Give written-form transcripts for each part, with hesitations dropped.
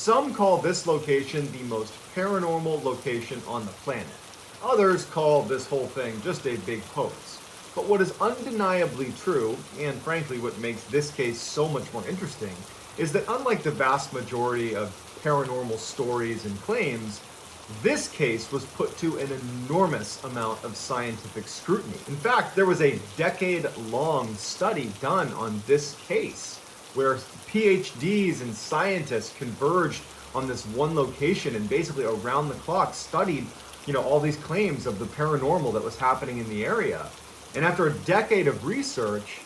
Some call this location the most paranormal location on the planet. Others call this whole thing just a big hoax. But what is undeniably true, and frankly what makes this case so much more interesting, is that unlike the vast majority of paranormal stories and claims, this case was put to an enormous amount of scientific scrutiny. In fact, there was a decade-long study done on this case where PhDs and scientists converged on this one location and basically around the clock studied, all these claims of the paranormal that was happening in the area. And after a decade of research,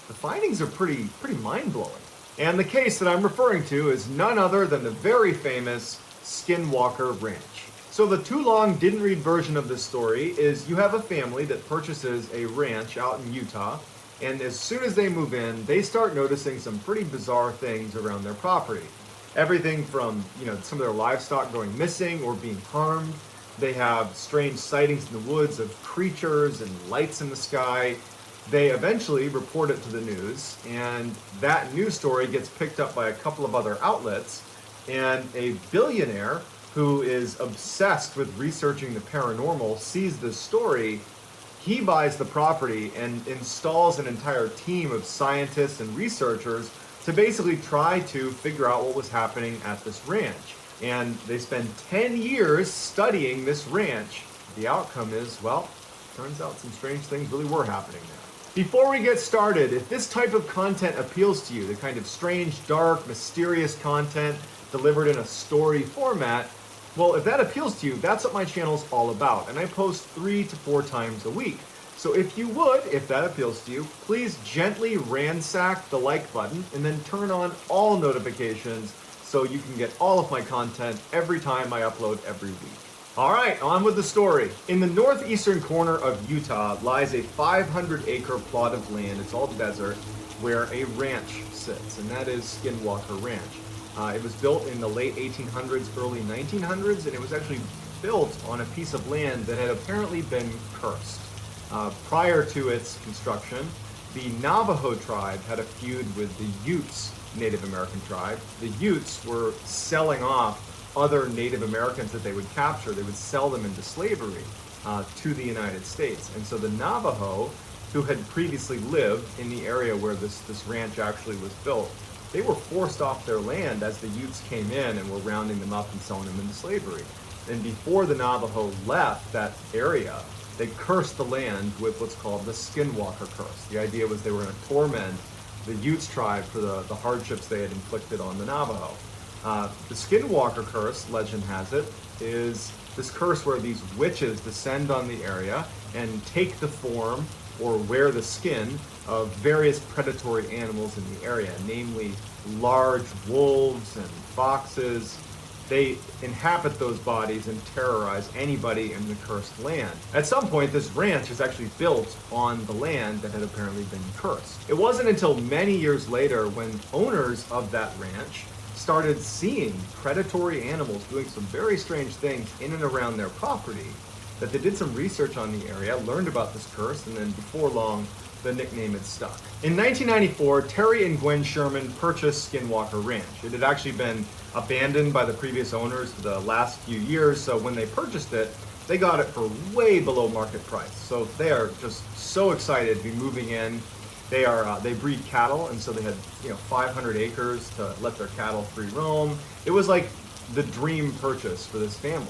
the findings are pretty mind-blowing. And the case that I'm referring to is none other than the very famous Skinwalker Ranch. So the too long didn't read version of this story is you have a family that purchases a ranch out in Utah, and as soon as they move in, they start noticing some pretty bizarre things around their property. Everything from, some of their livestock going missing or being harmed. They have strange sightings in the woods of creatures and lights in the sky. They eventually report it to the news, and that news story gets picked up by a couple of other outlets, and a billionaire who is obsessed with researching the paranormal sees this story. He buys the property and installs an entire team of scientists and researchers to basically try to figure out what was happening at this ranch. And they spend 10 years studying this ranch. The outcome is, turns out some strange things really were happening there. Before we get started, if this type of content appeals to you, the kind of strange, dark, mysterious content delivered in a story format, well, if that appeals to you, that's what my channel's all about, and I post 3 to 4 times a week. So if you would, if that appeals to you, please gently ransack the like button and then turn on all notifications so you can get all of my content every time I upload every week. All right, on with the story. In the northeastern corner of Utah lies a 500-acre plot of land, it's all desert, where a ranch sits, and that is Skinwalker Ranch. It was built in the late 1800s, early 1900s, and it was actually built on a piece of land that had apparently been cursed. Prior to its construction, the Navajo tribe had a feud with the Utes Native American tribe. The Utes were selling off other Native Americans that they would capture. They would sell them into slavery to the United States. And so the Navajo, who had previously lived in the area where this ranch actually was built, they were forced off their land as the Utes came in and were rounding them up and selling them into slavery. And before the Navajo left that area, they cursed the land with what's called the Skinwalker curse. The idea was they were going to torment the Utes tribe for the hardships they had inflicted on the Navajo. The Skinwalker curse, legend has it, is this curse where these witches descend on the area and take the form or wear the skin of various predatory animals in the area, namely large wolves and foxes. They inhabit those bodies and terrorize anybody in the cursed land. At some point, this ranch is actually built on the land that had apparently been cursed. It wasn't until many years later when owners of that ranch started seeing predatory animals doing some very strange things in and around their property that they did some research on the area, learned about this curse, and then before long, the nickname had stuck. In 1994, Terry and Gwen Sherman purchased Skinwalker Ranch. It had actually been abandoned by the previous owners for the last few years, so when they purchased it, they got it for way below market price. So they are just so excited to be moving in. They breed cattle, and so they had 500 acres to let their cattle free roam. It was like the dream purchase for this family.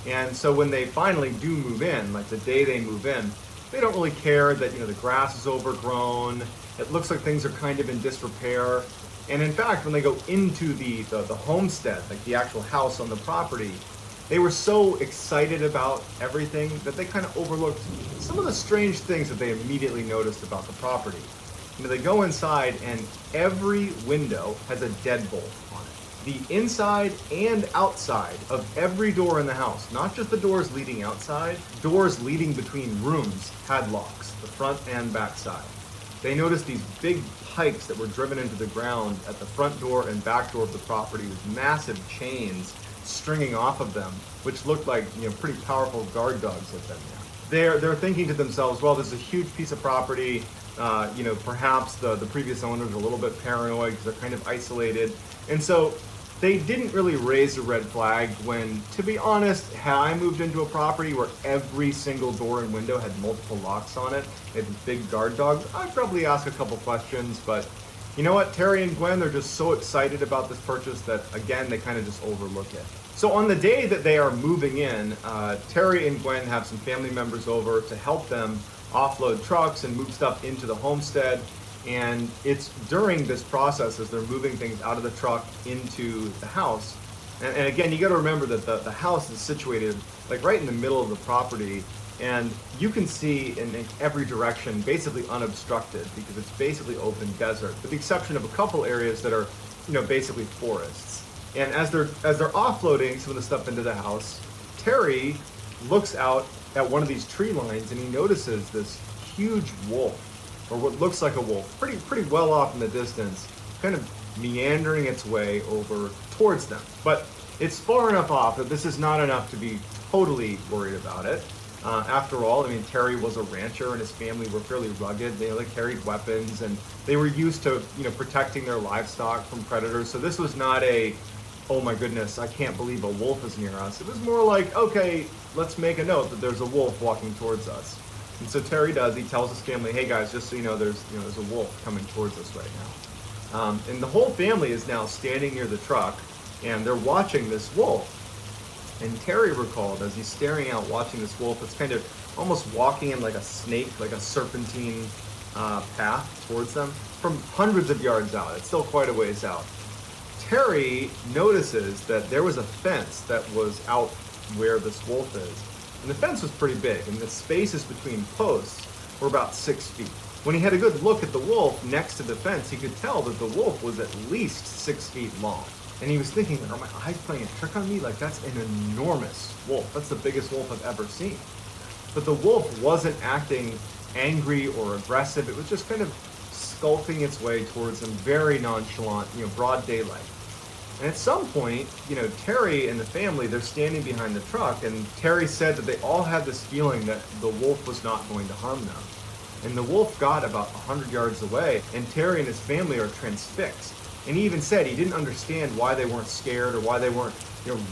And so when they finally do move in, like the day they move in, they don't really care that the grass is overgrown. It looks like things are kind of in disrepair. And in fact, when they go into the homestead, like the actual house on the property, they were so excited about everything that they kind of overlooked some of the strange things that they immediately noticed about the property. They go inside and every window has a deadbolt on it. The inside and outside of every door in the house, not just the doors leading outside, doors leading between rooms had locks, the front and back side. They noticed these big pikes that were driven into the ground at the front door and back door of the property with massive chains stringing off of them, which looked like pretty powerful guard dogs had been there. They're thinking to themselves, well, this is a huge piece of property. Perhaps the previous owners are a little bit paranoid because they're kind of isolated. And so They didn't really raise a red flag when, to be honest, had I moved into a property where every single door and window had multiple locks on it, they had big guard dogs, I'd probably ask a couple questions, but you know what? Terry and Gwen, they're just so excited about this purchase that, again, they kind of just overlook it. So on the day that they are moving in, Terry and Gwen have some family members over to help them offload trucks and move stuff into the homestead. And it's during this process as they're moving things out of the truck into the house. And again, you got to remember that the house is situated like right in the middle of the property, and you can see in every direction basically unobstructed because it's basically open desert, with the exception of a couple areas that are, basically forests. And as they're offloading some of the stuff into the house, Terry looks out at one of these tree lines and he notices this huge wolf, or what looks like a wolf, pretty well off in the distance, kind of meandering its way over towards them. But it's far enough off that this is not enough to be totally worried about it. After all, Terry was a rancher and his family were fairly rugged. They carried weapons and they were used to, protecting their livestock from predators. So this was not a, oh my goodness, I can't believe a wolf is near us. It was more like, okay, let's make a note that there's a wolf walking towards us. And so Terry he tells his family, hey guys, just so you know, there's a wolf coming towards us right now. And the whole family is now standing near the truck and they're watching this wolf. And Terry recalled as he's staring out watching this wolf, it's kind of almost walking in like a snake, like a serpentine path towards them from hundreds of yards out. It's still quite a ways out. Terry notices that there was a fence that was out where this wolf is. And the fence was pretty big, and the spaces between posts were about 6 feet. When he had a good look at the wolf next to the fence, he could tell that the wolf was at least 6 feet long. And he was thinking, are my eyes playing a trick on me? Like, that's an enormous wolf. That's the biggest wolf I've ever seen. But the wolf wasn't acting angry or aggressive. It was just kind of skulking its way towards him, very nonchalant, broad daylight. And at some point, Terry and the family, they're standing behind the truck, and Terry said that they all had this feeling that the wolf was not going to harm them. And the wolf got about 100 yards away, and Terry and his family are transfixed. And he even said he didn't understand why they weren't scared or why they weren't,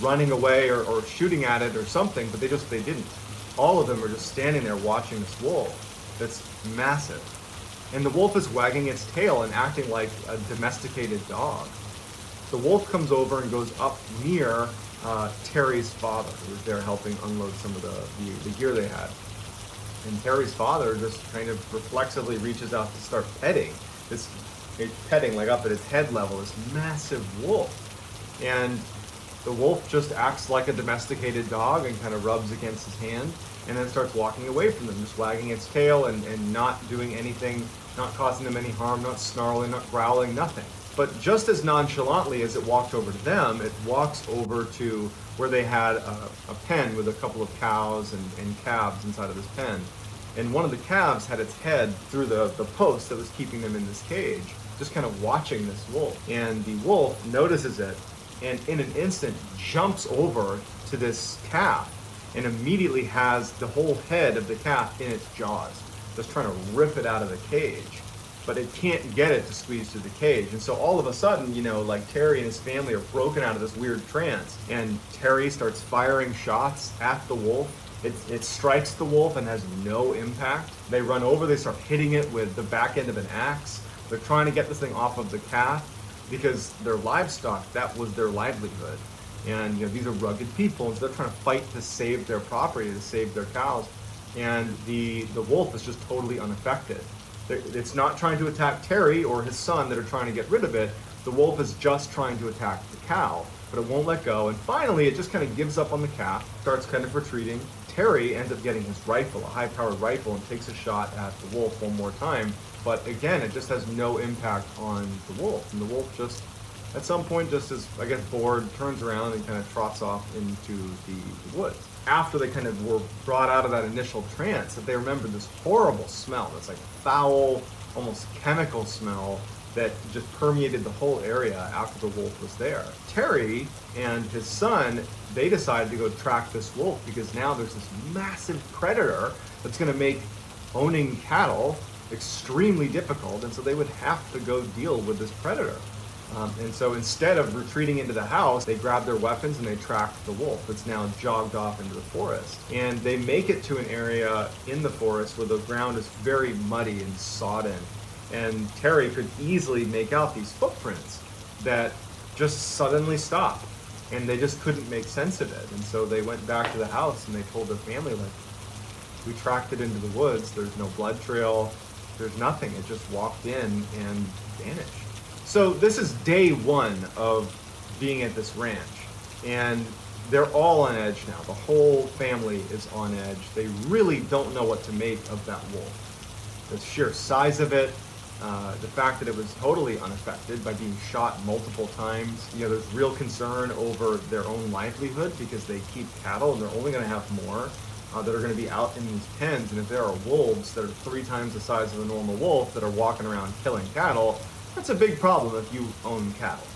running away or shooting at it or something, but they didn't. All of them are just standing there watching this wolf that's massive. And the wolf is wagging its tail and acting like a domesticated dog. The wolf comes over and goes up near Terry's father, who was there helping unload some of the gear they had. And Terry's father just kind of reflexively reaches out to start petting like up at its head level, this massive wolf. And the wolf just acts like a domesticated dog and kind of rubs against his hand and then starts walking away from them, just wagging its tail and not doing anything, not causing them any harm, not snarling, not growling, nothing. But just as nonchalantly as it walked over to them, it walks over to where they had a pen with a couple of cows and calves inside of this pen. And one of the calves had its head through the post that was keeping them in this cage, just kind of watching this wolf. And the wolf notices it and in an instant jumps over to this calf and immediately has the whole head of the calf in its jaws, just trying to rip it out of the cage. But it can't get it to squeeze through the cage. And so all of a sudden, like Terry and his family are broken out of this weird trance. And Terry starts firing shots at the wolf. It strikes the wolf and has no impact. They run over, they start hitting it with the back end of an axe. They're trying to get this thing off of the calf because their livestock, that was their livelihood. And these are rugged people, and so they're trying to fight to save their property, to save their cows. And the wolf is just totally unaffected. It's not trying to attack Terry or his son that are trying to get rid of it. The wolf is just trying to attack the cow, but it won't let go. And finally, it just kind of gives up on the calf, starts kind of retreating. Terry ends up getting his rifle, a high-powered rifle, and takes a shot at the wolf one more time. But again, it just has no impact on the wolf. And the wolf just, at some point, just is, I guess, bored, turns around and kind of trots off into the woods. After they kind of were brought out of that initial trance, that they remembered this horrible smell, this like foul, almost chemical smell that just permeated the whole area after the wolf was there. Terry and his son, they decided to go track this wolf because now there's this massive predator that's going to make owning cattle extremely difficult, and so they would have to go deal with this predator. And so instead of retreating into the house, they grab their weapons and they track the wolf that's now jogged off into the forest. And they make it to an area in the forest where the ground is very muddy and sodden. And Terry could easily make out these footprints that just suddenly stop. And they just couldn't make sense of it. And so they went back to the house and they told their family, like, we tracked it into the woods. There's no blood trail. There's nothing. It just walked in and vanished. So this is day one of being at this ranch, and they're all on edge now. The whole family is on edge. They really don't know what to make of that wolf. The sheer size of it, the fact that it was totally unaffected by being shot multiple times. There's real concern over their own livelihood because they keep cattle and they're only going to have more that are going to be out in these pens. And if there are wolves that are 3 times the size of a normal wolf that are walking around killing cattle, that's a big problem if you own cattle.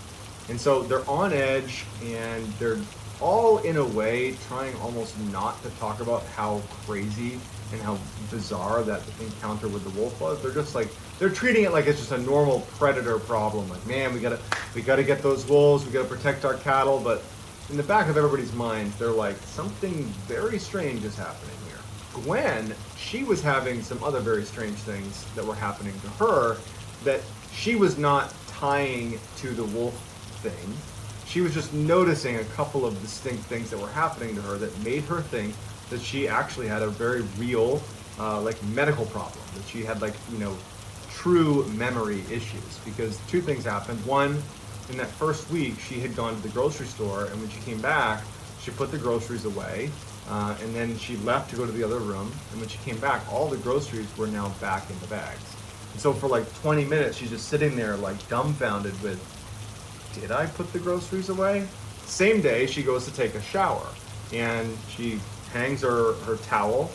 And so they're on edge, and they're all in a way trying almost not to talk about how crazy and how bizarre that encounter with the wolf was. They're just like, they're treating it like it's just a normal predator problem. Like, man, we gotta get those wolves, we gotta protect our cattle. But in the back of everybody's minds, they're like, something very strange is happening here. Gwen, she was having some other very strange things that were happening to her that she was not tying to the wolf thing. She was just noticing a couple of distinct things that were happening to her that made her think that she actually had a very real, medical problem. That she had, true memory issues. Because 2 things happened. One, in that first week, she had gone to the grocery store, and when she came back, she put the groceries away, and then she left to go to the other room. And when she came back, all the groceries were now back in the bags. And so for 20 minutes, she's just sitting there dumbfounded with, did I put the groceries away? Same day, she goes to take a shower, and she hangs her towel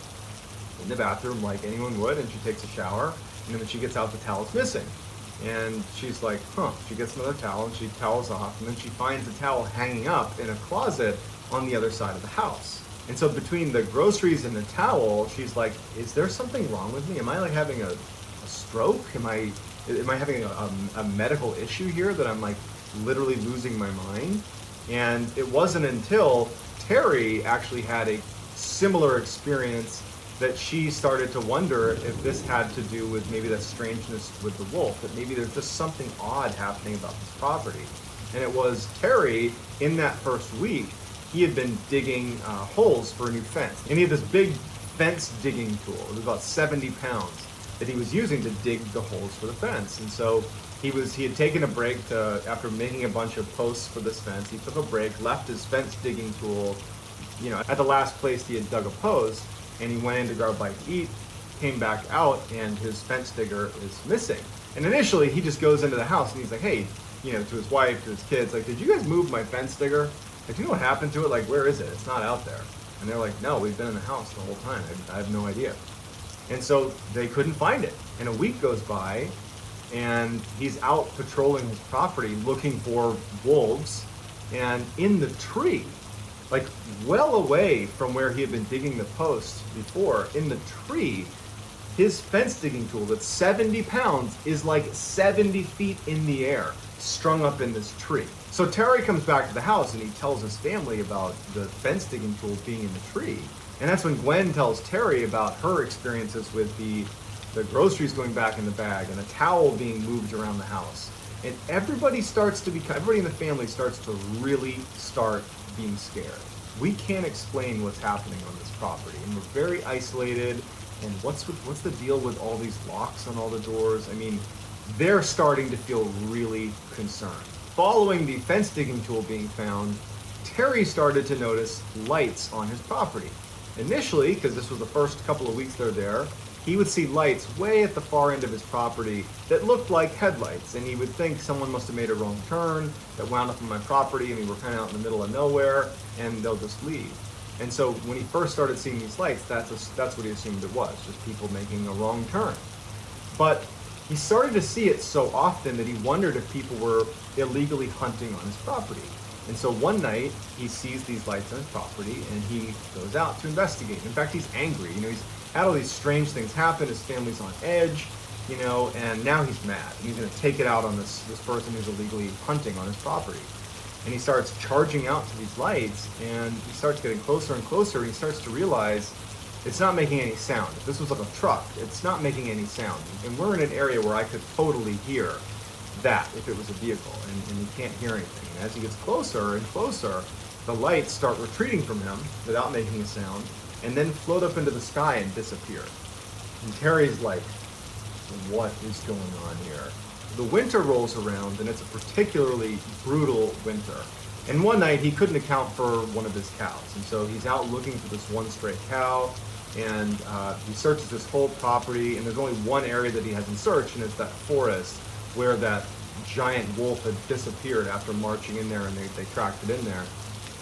in the bathroom like anyone would, and she takes a shower, and then when she gets out, the towel's missing. And she's like, She gets another towel, and she towels off, and then she finds the towel hanging up in a closet on the other side of the house. And so between the groceries and the towel, she's like, is there something wrong with me? Am I having a stroke? Am I having a medical issue here that I'm literally losing my mind? And it wasn't until Terry actually had a similar experience that she started to wonder if this had to do with maybe that strangeness with the wolf, that maybe there's just something odd happening about this property. And it was Terry, in that first week, he had been digging holes for a new fence. And he had this big fence digging tool. It was about 70 pounds that he was using to dig the holes for the fence. And so he had taken a break after making a bunch of posts for this fence. He took a break, left his fence digging tool, at the last place he had dug a post, and he went in to grab a bite to eat, came back out, and his fence digger is missing. And initially, he just goes into the house and he's like, hey, to his wife, to his kids, did you guys move my fence digger? Do you know what happened to it? Where is it? It's not out there. And they're like, no, we've been in the house the whole time. I have no idea. And so they couldn't find it. And a week goes by, and he's out patrolling his property looking for wolves. And in the tree, well away from where he had been digging the post before, in the tree, his fence digging tool that's 70 pounds is 70 feet in the air, strung up in this tree. So Terry comes back to the house and he tells his family about the fence digging tool being in the tree. And that's when Gwen tells Terry about her experiences with the groceries going back in the bag and a towel being moved around the house. And everybody in the family starts to really start being scared. We can't explain what's happening on this property, and we're very isolated. And what's the deal with all these locks on all the doors? They're starting to feel really concerned. Following the fence digging tool being found, Terry started to notice lights on his property. Initially, because this was the first couple of weeks they're there, he would see lights way at the far end of his property that looked like headlights, and he would think someone must have made a wrong turn that wound up on my property, and we were kind of out in the middle of nowhere, and they'll just leave. And so when he first started seeing these lights, that's what he assumed it was, just people making a wrong turn. But he started to see it so often that he wondered if people were illegally hunting on his property. And so one night, he sees these lights on his property, and he goes out to investigate. In fact, he's angry. He's had all these strange things happen. His family's on edge. and now he's mad. He's going to take it out on this person who's illegally hunting on his property. And he starts charging out to these lights, and he starts getting closer and closer, and he starts to realize it's not making any sound. If this was like a truck, it's not making any sound. And we're in an area where I could totally hear that if it was a vehicle, and he can't hear anything. And as he gets closer and closer, the lights start retreating from him without making a sound, and then float up into the sky and disappear. And Terry's like, what is going on here? The winter rolls around, and it's a particularly brutal winter. And one night, he couldn't account for one of his cows, and so he's out looking for this one stray cow, and he searches this whole property, and there's only one area that he hasn't searched, and it's that forest where that giant wolf had disappeared after marching in there, and they tracked it in there.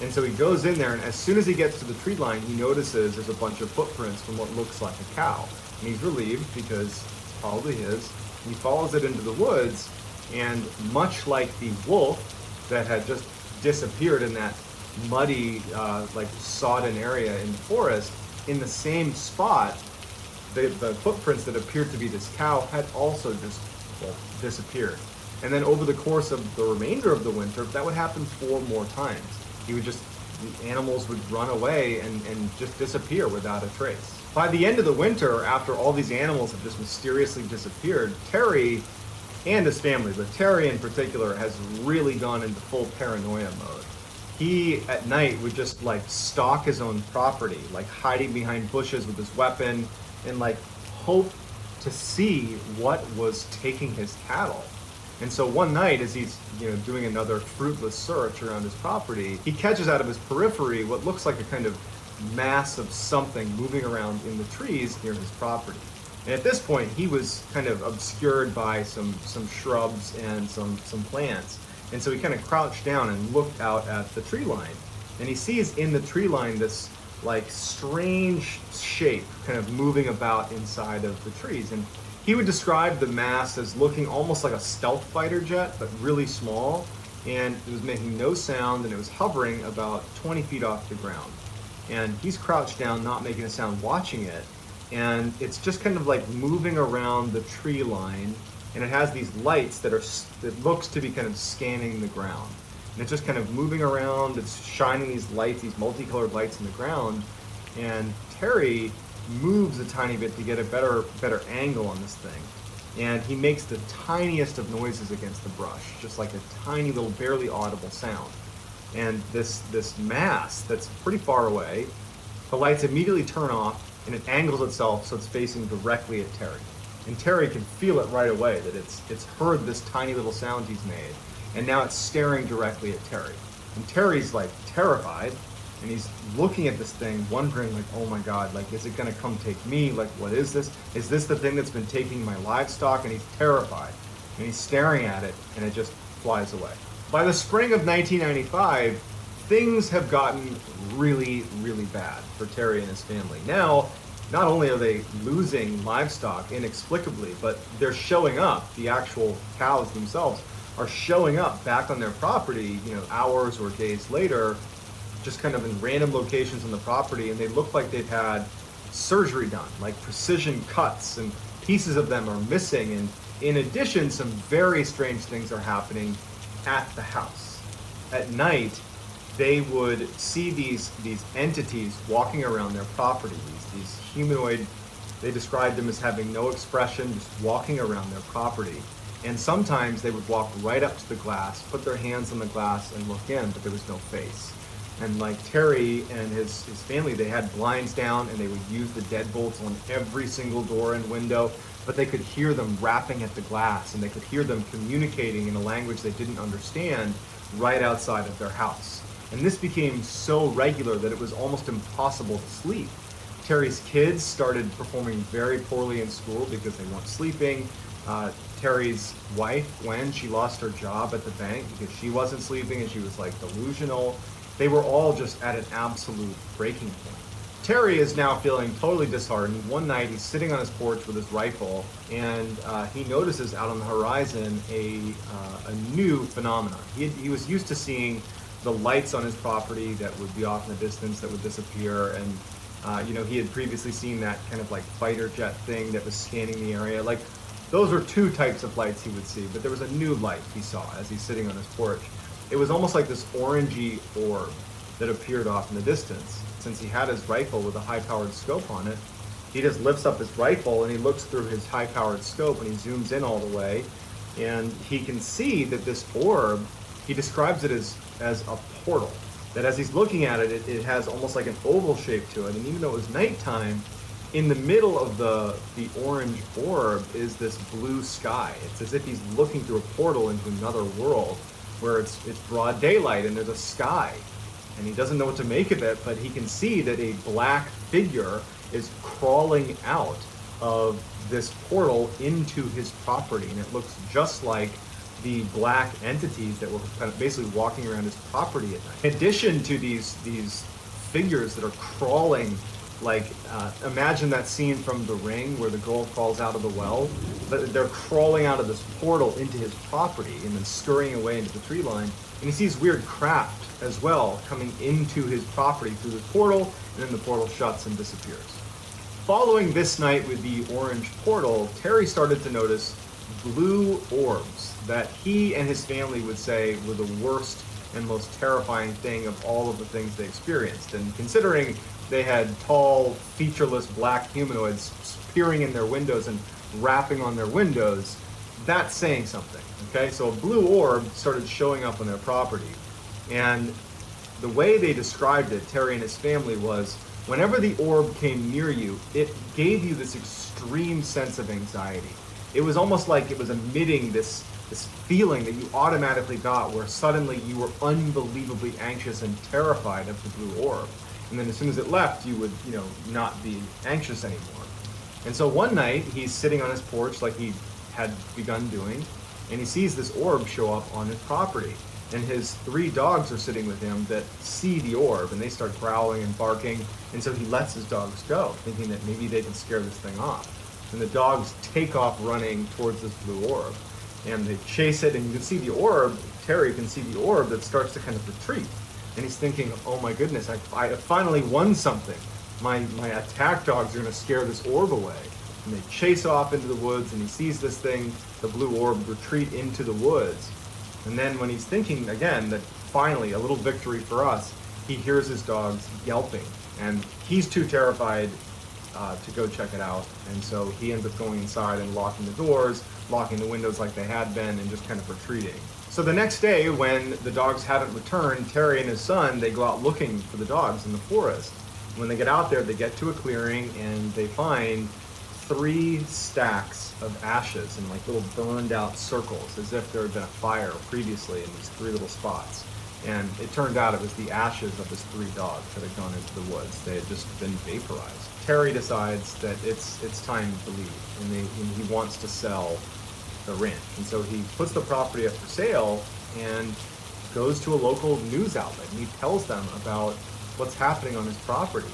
And so he goes in there, and as soon as he gets to the tree line, he notices there's a bunch of footprints from what looks like a cow. And he's relieved because it's probably his. He follows it into the woods, and much like the wolf that had just disappeared in that muddy, sodden area in the forest, in the same spot, the footprints that appeared to be this cow had also just disappeared. And then over the course of the remainder of the winter, that would happen 4 more times. The animals would run away and just disappear without a trace. By the end of the winter, after all these animals have just mysteriously disappeared, Terry and his family, but Terry in particular, has really gone into full paranoia mode. He, at night, would just stalk his own property, hiding behind bushes with his weapon, and hope to see what was taking his cattle. And so one night, as he's doing another fruitless search around his property, he catches out of his periphery what looks like a kind of mass of something moving around in the trees near his property. And at this point, he was kind of obscured by some shrubs and some plants. And so he kind of crouched down and looked out at the tree line. And he sees in the tree line this strange shape kind of moving about inside of the trees. And he would describe the mass as looking almost like a stealth fighter jet, but really small. And it was making no sound, and it was hovering about 20 feet off the ground. And he's crouched down, not making a sound, watching it. And it's just kind of moving around the tree line. And it has these lights that looks to be kind of scanning the ground. And it's just kind of moving around. It's shining these lights, these multicolored lights in the ground. And Terry moves a tiny bit to get a better angle on this thing. And he makes the tiniest of noises against the brush, just like a tiny little, barely audible sound. And this mass that's pretty far away, the lights immediately turn off, and it angles itself so it's facing directly at Terry. And Terry can feel it right away that it's heard this tiny little sound he's made, and now it's staring directly at Terry. And Terry's terrified, and he's looking at this thing, wondering oh my God, is it gonna come take me? What is this? Is this the thing that's been taking my livestock? And he's terrified, and he's staring at it, and it just flies away. By the spring of 1995, things have gotten really, really bad for Terry and his family. Now, not only are they losing livestock inexplicably, but they're showing up. The actual cows themselves are showing up back on their property, hours or days later, just kind of in random locations on the property, and they look like they've had surgery done, precision cuts, and pieces of them are missing. And in addition, some very strange things are happening at the house. At night, they would see these entities walking around their property, these humanoid, they described them as having no expression, just walking around their property. And sometimes they would walk right up to the glass, put their hands on the glass and look in, but there was no face. And Terry and his family, they had blinds down, and they would use the deadbolts on every single door and window, but they could hear them rapping at the glass, and they could hear them communicating in a language they didn't understand right outside of their house. And this became so regular that it was almost impossible to sleep. Terry's kids started performing very poorly in school because they weren't sleeping. Terry's wife, Gwen, she lost her job at the bank because she wasn't sleeping, and she was delusional. They were all just at an absolute breaking point. Terry is now feeling totally disheartened. One night he's sitting on his porch with his rifle, and he notices out on the horizon a new phenomenon. He was used to seeing the lights on his property that would be off in the distance that would disappear, and he had previously seen that kind of fighter jet thing that was scanning the area. Those were two types of lights he would see, but there was a new light he saw as he's sitting on his porch. It was almost like this orangey orb that appeared off in the distance. Since he had his rifle with a high-powered scope on it, he just lifts up his rifle and he looks through his high-powered scope and he zooms in all the way, and he can see that this orb, he describes it as a portal. That as he's looking at it, it has almost like an oval shape to it, and even though it was nighttime, in the middle of the orange orb is this blue sky. It's as if he's looking through a portal into another world where it's broad daylight and there's a sky. And he doesn't know what to make of it, but he can see that a black figure is crawling out of this portal into his property. And it looks just like the black entities that were kind of basically walking around his property at night. In addition to these figures that are crawling, like imagine that scene from The Ring where the girl crawls out of the well, but they're crawling out of this portal into his property and then scurrying away into the tree line. And he sees weird craft as well coming into his property through the portal, and then the portal shuts and disappears. Following this night with the orange portal, Terry started to notice blue orbs that he and his family would say were the worst and most terrifying thing of all of the things they experienced. And considering they had tall, featureless black humanoids peering in their windows and rapping on their windows, that's saying something, okay? So a blue orb started showing up on their property. And the way they described it, Terry and his family, was whenever the orb came near you, it gave you this extreme sense of anxiety. It was almost like it was emitting this feeling that you automatically got where suddenly you were unbelievably anxious and terrified of the blue orb. And then as soon as it left, you would, not be anxious anymore. And so one night, he's sitting on his porch like he had begun doing, and he sees this orb show up on his property. And his 3 dogs are sitting with him that see the orb, and they start growling and barking, and so he lets his dogs go, thinking that maybe they can scare this thing off. And the dogs take off running towards this blue orb, and they chase it, and you can see the orb, Terry can see the orb that starts to kind of retreat. And he's thinking, oh my goodness, I finally won something. My attack dogs are going to scare this orb away. And they chase off into the woods, and he sees this thing, the blue orb, retreat into the woods. And then when he's thinking again that finally a little victory for us, he hears his dogs yelping. And he's too terrified to go check it out. And so he ends up going inside and locking the doors, locking the windows like they had been, and just kind of retreating. So the next day, when the dogs haven't returned, Terry and his son, they go out looking for the dogs in the forest. When they get out there, they get to a clearing and they find 3 stacks of ashes in like little burned out circles, as if there had been a fire previously in these 3 little spots. And it turned out it was the ashes of his 3 dogs that had gone into the woods. They had just been vaporized. Terry decides that it's time to leave, and he wants to sell the ranch. And so he puts the property up for sale and goes to a local news outlet, and he tells them about what's happening on his property.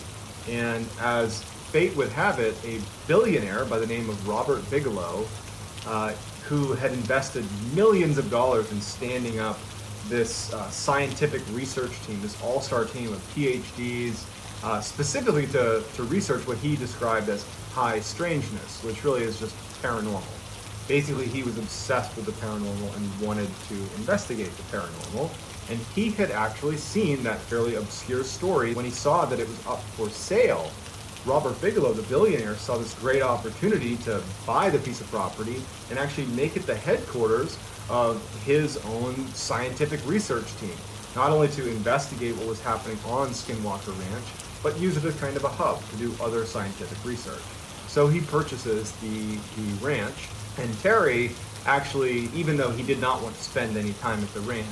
And as fate would have it, a billionaire by the name of Robert Bigelow, who had invested millions of dollars in standing up this scientific research team, this all-star team of PhDs, specifically to research what he described as high strangeness, which really is just paranormal. Basically, he was obsessed with the paranormal and wanted to investigate the paranormal. And he had actually seen that fairly obscure story when he saw that it was up for sale. Robert Bigelow, the billionaire, saw this great opportunity to buy the piece of property and actually make it the headquarters of his own scientific research team. Not only to investigate what was happening on Skinwalker Ranch, but use it as kind of a hub to do other scientific research. So he purchases the ranch, and Terry actually, even though he did not want to spend any time at the ranch,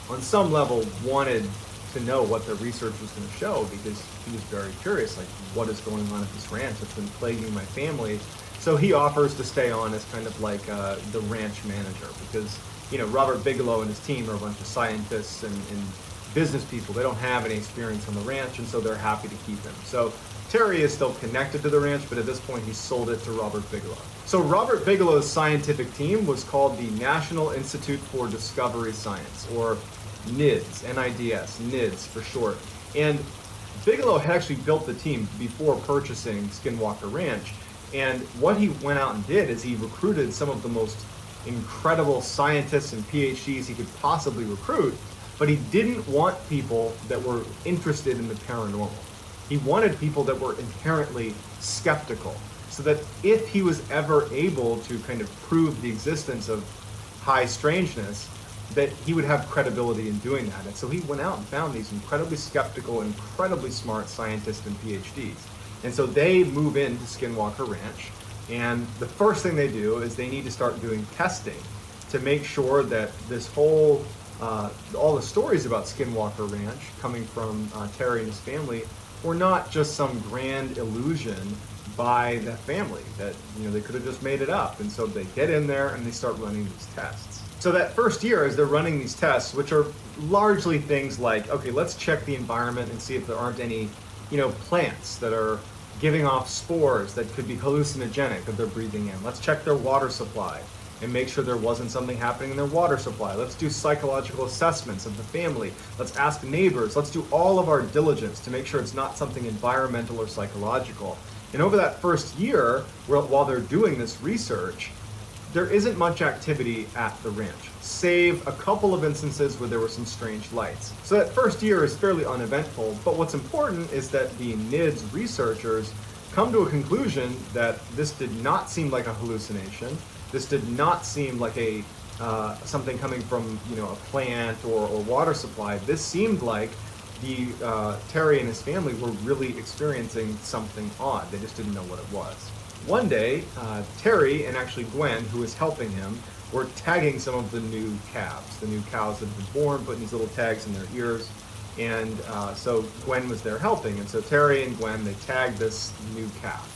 on some level wanted to know what the research was going to show, because he was very curious, like, what is going on at this ranch that's been plaguing my family. So he offers to stay on as kind of like the ranch manager, because Robert Bigelow and his team are a bunch of scientists and business people. They don't have any experience on the ranch, and so they're happy to keep him. So Terry is still connected to the ranch, but at this point he sold it to Robert Bigelow. So Robert Bigelow's scientific team was called the National Institute for Discovery Science, or NIDS, N-I-D-S, NIDS for short. And Bigelow had actually built the team before purchasing Skinwalker Ranch, And what he went out and did is he recruited some of the most incredible scientists and PhDs he could possibly recruit, but he didn't want people that were interested in the paranormal. He wanted people that were inherently skeptical, so that if he was ever able to kind of prove the existence of high strangeness, that he would have credibility in doing that. And so he went out and found these incredibly skeptical, incredibly smart scientists and PhDs. And so they move into Skinwalker Ranch, and the first thing they do is they need to start doing testing to make sure that this whole, all the stories about Skinwalker Ranch coming from Terry and his family were not just some grand illusion by the family, that they could have just made it up. And so they get in there and they start running these tests. So that first year, as they're running these tests, which are largely things like, okay, let's check the environment and see if there aren't any plants that are giving off spores that could be hallucinogenic that they're breathing in. Let's check their water supply and make sure there wasn't something happening in their water supply. Let's do psychological assessments of the family. Let's ask neighbors. Let's do all of our diligence to make sure it's not something environmental or psychological. And over that first year, while they're doing this research, there isn't much activity at the ranch, save a couple of instances where there were some strange lights. So that first year is fairly uneventful, but what's important is that the NIDS researchers come to a conclusion that this did not seem like a hallucination. This did not seem like a something coming from a plant or water supply. This seemed like Terry and his family were really experiencing something odd. They just didn't know what it was. One day, Terry and actually Gwen, who was helping him, were tagging some of the new calves, the new cows that had been born, putting these little tags in their ears. And so Gwen was there helping. And so Terry and Gwen, they tagged this new calf,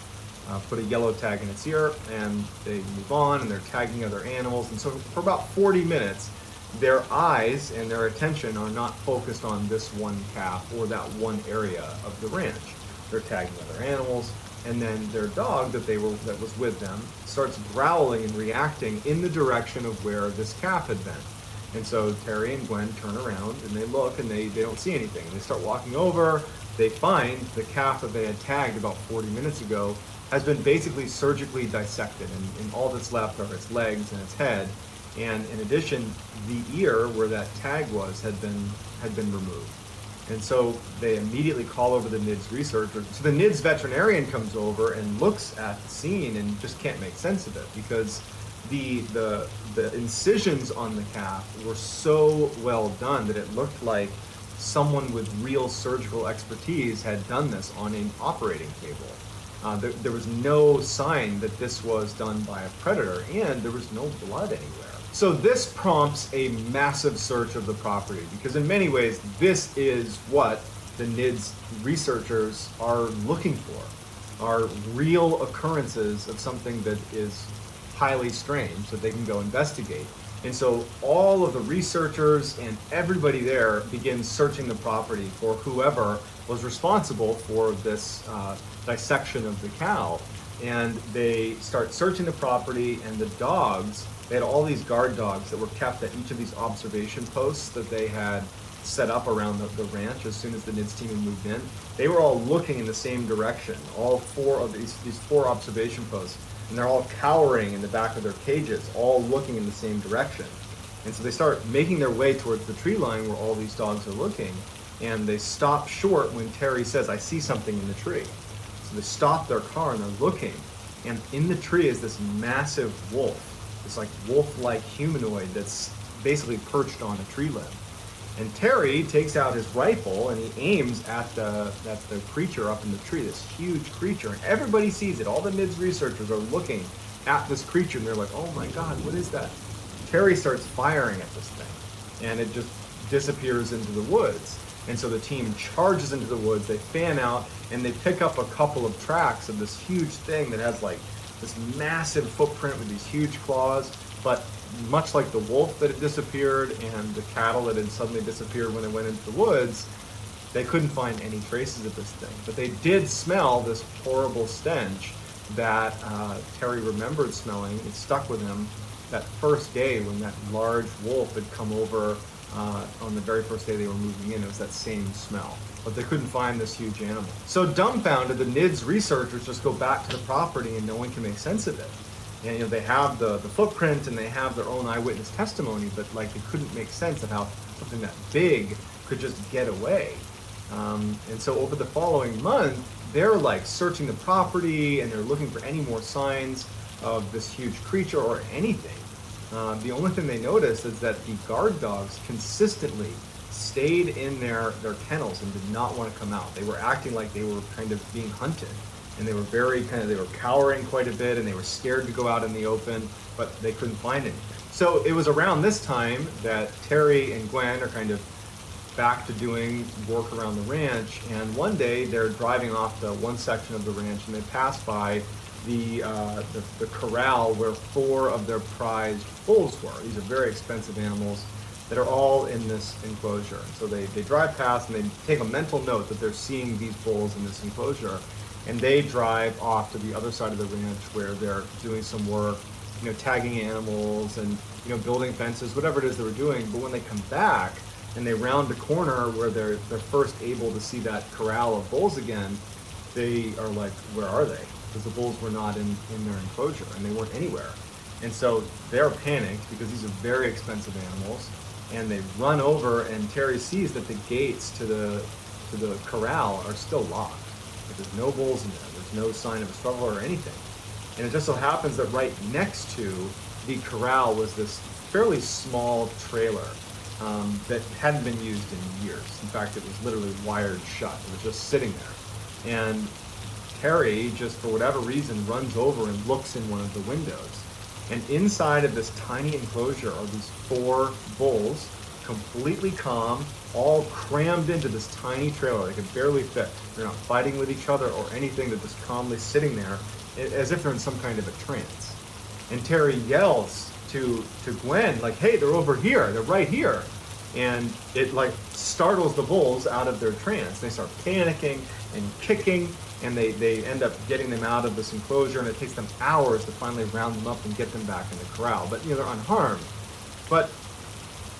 put a yellow tag in its ear, and they move on, and they're tagging other animals. And so for about 40 minutes, their eyes and their attention are not focused on this one calf or that one area of the ranch. They're tagging other animals. And then their dog that was with them starts growling and reacting in the direction of where this calf had been. And so Terry and Gwen turn around and they look and they don't see anything. They start walking over. They find the calf that they had tagged about 40 minutes ago has been basically surgically dissected, and all that's left are its legs and its head. And in addition, the ear where that tag was had been removed. And so they immediately call over the NIDS researchers. So the NIDS veterinarian comes over and looks at the scene and just can't make sense of it, because the incisions on the calf were so well done that it looked like someone with real surgical expertise had done this on an operating table. There was no sign that this was done by a predator, and there was no blood anywhere. So this prompts a massive search of the property, because in many ways, this is what the NIDS researchers are looking for, are real occurrences of something that is highly strange that they can go investigate. And so all of the researchers and everybody there begins searching the property for whoever was responsible for this dissection of the cow. And they start searching the property, and the dogs, they had all these guard dogs that were kept at each of these observation posts that they had set up around the ranch as soon as the NIDS team had moved in. They were all looking in the same direction, all four of these four observation posts, and they're all cowering in the back of their cages, all looking in the same direction. And so they start making their way towards the tree line where all these dogs are looking, and they stop short when Terry says, "I see something in the tree." So they stop their car and they're looking, and in the tree is this massive wolf. This like wolf-like humanoid that's basically perched on a tree limb. And Terry takes out his rifle and he aims at the creature up in the tree, this huge creature, and everybody sees it. All the NIDS researchers are looking at this creature and they're like, "Oh my God, what is that?" Terry starts firing at this thing and it just disappears into the woods. And so the team charges into the woods, they fan out, and they pick up a couple of tracks of this huge thing that has like this massive footprint with these huge claws, but much like the wolf that had disappeared and the cattle that had suddenly disappeared when they went into the woods, they couldn't find any traces of this thing. But they did smell this horrible stench that Terry remembered smelling. It stuck with him that first day when that large wolf had come over on the very first day they were moving in. It was that same smell, but they couldn't find this huge animal. So dumbfounded, the NIDS researchers just go back to the property and no one can make sense of it. And they have the footprint and they have their own eyewitness testimony, but like they couldn't make sense of how something that big could just get away. And so over the following month, they're like searching the property and they're looking for any more signs of this huge creature or anything. The only thing they noticed is that the guard dogs consistently stayed in their kennels and did not want to come out. They were acting like they were kind of being hunted. And they were they were cowering quite a bit and they were scared to go out in the open, but they couldn't find anything. So it was around this time that Terry and Gwen are kind of back to doing work around the ranch, and one day they're driving off the one section of the ranch and they pass by the corral where 4 of their prized bulls were. These are very expensive animals that are all in this enclosure. So they drive past and they take a mental note that they're seeing these bulls in this enclosure, and they drive off to the other side of the ranch where they're doing some work, tagging animals and building fences, whatever it is they were doing. But when they come back and they round a corner where they're first able to see that corral of bulls again, they are like, where are they? Because the bulls were not in their enclosure and they weren't anywhere. And so they're panicked because these are very expensive animals, and they run over, and Terry sees that the gates to the corral are still locked. Like there's no bulls in there. There's no sign of a struggle or anything. And it just so happens that right next to the corral was this fairly small trailer that hadn't been used in years. In fact, it was literally wired shut. It was just sitting there. And Terry, just for whatever reason, runs over and looks in one of the windows. And inside of this tiny enclosure are these 4 bulls, completely calm, all crammed into this tiny trailer. They could barely fit. They're not fighting with each other or anything. They're just calmly sitting there as if they're in some kind of a trance. And Terry yells to Gwen, like, hey, they're over here. They're right here. And it like startles the bulls out of their trance. They start panicking and kicking, and they end up getting them out of this enclosure, and it takes them hours to finally round them up and get them back in the corral. But they're unharmed. But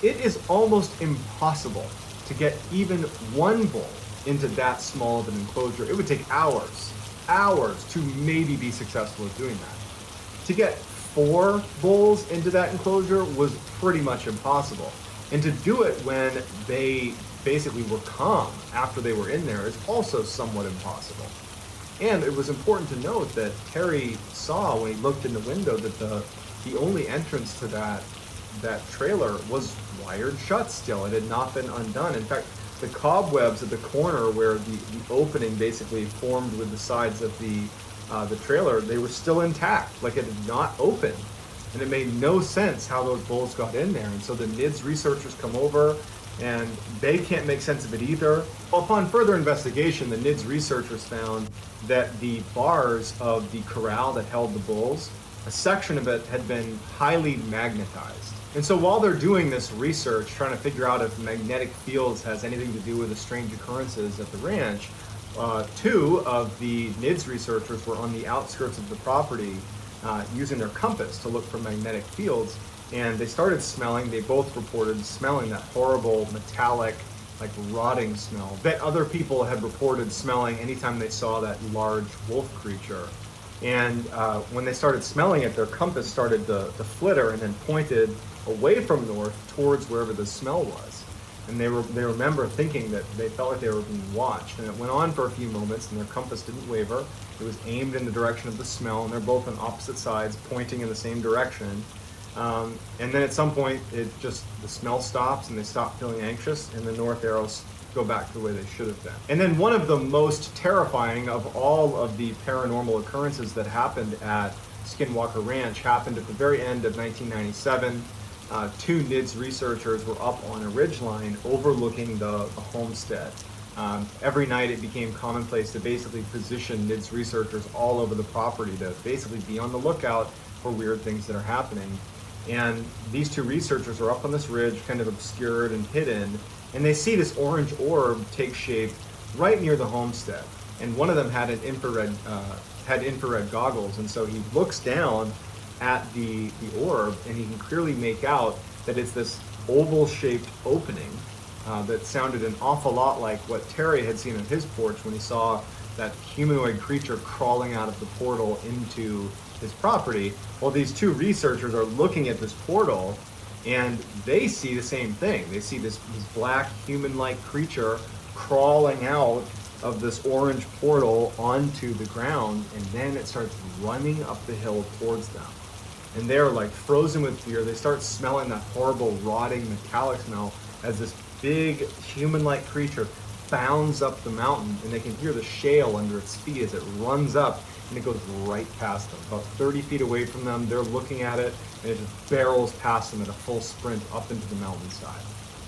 it is almost impossible to get even one bull into that small of an enclosure. It would take hours to maybe be successful at doing that. To get 4 bulls into that enclosure was pretty much impossible. And to do it when they basically were calm after they were in there is also somewhat impossible. And it was important to note that Terry saw when he looked in the window that the only entrance to that trailer was wired shut still. It had not been undone. In fact, the cobwebs at the corner where the opening basically formed with the sides of the trailer, they were still intact, like it had not opened. And it made no sense how those bulls got in there. And so the NIDS researchers come over and they can't make sense of it either. Well, upon further investigation, the NIDS researchers found that the bars of the corral that held the bulls, a section of it had been highly magnetized. And so while they're doing this research, trying to figure out if magnetic fields has anything to do with the strange occurrences at the ranch, 2 of the NIDS researchers were on the outskirts of the property using their compass to look for magnetic fields, and they started smelling. They both reported smelling that horrible metallic, like rotting smell that other people had reported smelling anytime they saw that large wolf creature. And when they started smelling it, their compass started to flitter and then pointed away from north towards wherever the smell was. And they remember thinking that they felt like they were being watched. And it went on for a few moments, and their compass didn't waver. It was aimed in the direction of the smell, and they're both on opposite sides, pointing in the same direction. And then at some point, the smell stops, and they stop feeling anxious, and the north arrows go back to the way they should have been. And then one of the most terrifying of all of the paranormal occurrences that happened at Skinwalker Ranch happened at the very end of 1997. 2 NIDS researchers were up on a ridgeline overlooking the homestead. Every night it became commonplace to basically position NIDS researchers all over the property to basically be on the lookout for weird things that are happening. And these 2 researchers are up on this ridge, kind of obscured and hidden, and they see this orange orb take shape right near the homestead. And one of them had infrared goggles, and so he looks down at the orb, and he can clearly make out that it's this oval-shaped opening that sounded an awful lot like what Terry had seen on his porch when he saw that humanoid creature crawling out of the portal into his property. Well, these two researchers are looking at this portal and they see the same thing. They see this black human-like creature crawling out of this orange portal onto the ground, and then it starts running up the hill towards them. And they're like frozen with fear. They start smelling that horrible rotting metallic smell as this big human-like creature bounds up the mountain, and they can hear the shale under its feet as it runs up, and it goes right past them. About 30 feet away from them, they're looking at it, and it just barrels past them at a full sprint up into the mountainside.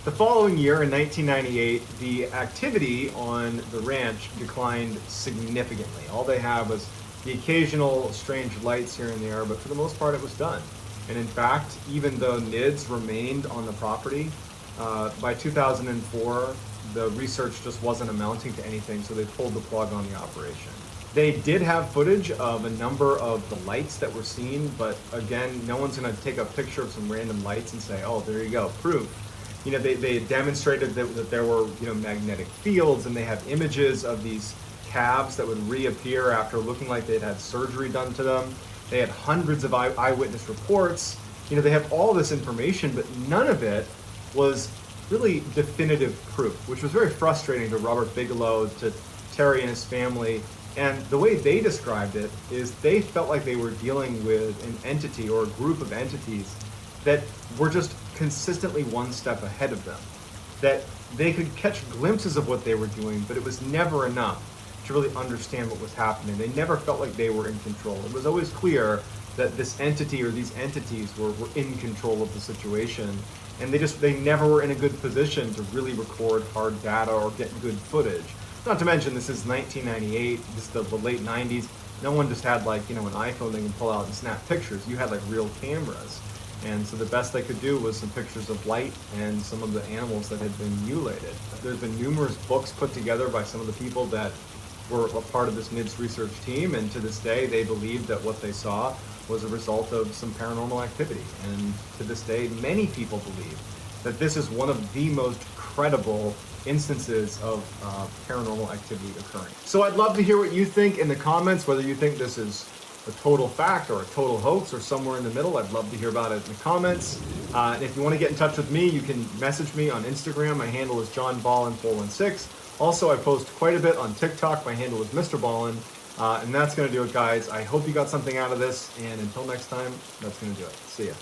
The following year, in 1998, the activity on the ranch declined significantly. All they have was the occasional strange lights here and there, but for the most part it was done. And in fact, even though NIDS remained on the property, by 2004, the research just wasn't amounting to anything, so they pulled the plug on the operation. They did have footage of a number of the lights that were seen, but again, no one's going to take a picture of some random lights and say, oh, there you go, proof. You know, they demonstrated that there were, you know, magnetic fields, and they have images of these calves that would reappear after looking like they'd had surgery done to them. They had hundreds of eyewitness reports. You know, they have all this information, but none of it was really definitive proof, which was very frustrating to Robert Bigelow, to Terry and his family. And the way they described it is they felt like they were dealing with an entity or a group of entities that were just consistently one step ahead of them. That they could catch glimpses of what they were doing, but it was never enough to really understand what was happening. They never felt like they were in control. It was always clear that this entity or these entities were in control of the situation, and they never were in a good position to really record hard data or get good footage. Not to mention, this is 1998, this is the late 90s. No one just had, like, you know, an iPhone they can pull out and snap pictures. You had like real cameras. And so the best they could do was some pictures of light and some of the animals that had been mutilated. There's been numerous books put together by some of the people that were a part of this NIDS research team, and to this day they believe that what they saw was a result of some paranormal activity. And to this day, many people believe that this is one of the most credible instances of paranormal activity occurring. So I'd love to hear what you think in the comments, whether you think this is a total fact or a total hoax or somewhere in the middle. I'd love to hear about it in the comments. And if you want to get in touch with me, you can message me on Instagram. My handle is johnballin416. Also, I post quite a bit on TikTok. My handle is Mr. Ballin. And that's going to do it, guys. I hope you got something out of this. And until next time, that's going to do it. See ya.